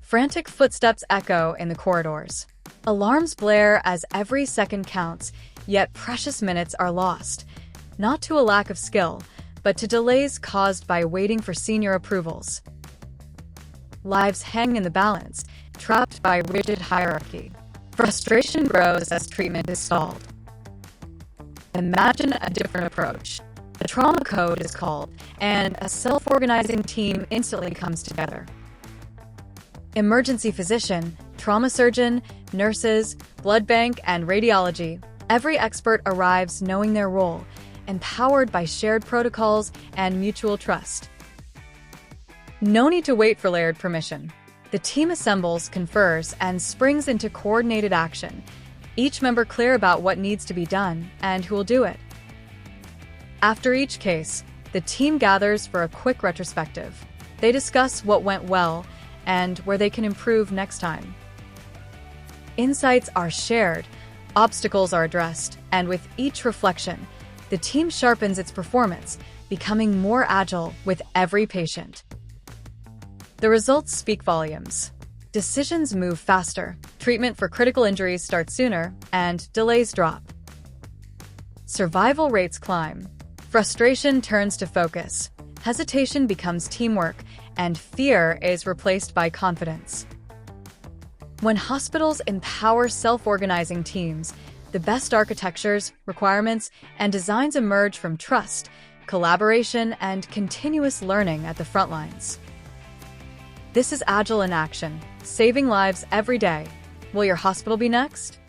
Frantic footsteps echo in the corridors. Alarms blare as every second counts, yet precious minutes are lost, not to a lack of skill, but to delays caused by waiting for senior approvals. Lives hang in the balance, trapped by rigid hierarchy. Frustration grows as treatment is stalled. Imagine a different approach. A trauma code is called, and a self-organizing team instantly comes together. Emergency physician, trauma surgeon, nurses, blood bank, and radiology. Every expert arrives knowing their role, empowered by shared protocols and mutual trust. No need to wait for layered permission. The team assembles, confers, and springs into coordinated action, each member clear about what needs to be done and who will do it. After each case, the team gathers for a quick retrospective. They discuss what went well and where they can improve next time. Insights are shared, obstacles are addressed, and with each reflection, the team sharpens its performance, becoming more agile with every patient. The results speak volumes. Decisions move faster, treatment for critical injuries starts sooner, and delays drop. Survival rates climb. Frustration turns to focus. Hesitation becomes teamwork, and fear is replaced by confidence. When hospitals empower self-organizing teams, the best architectures, requirements, and designs emerge from trust, collaboration, and continuous learning at the front lines. This is Agile in action, saving lives every day. Will your hospital be next?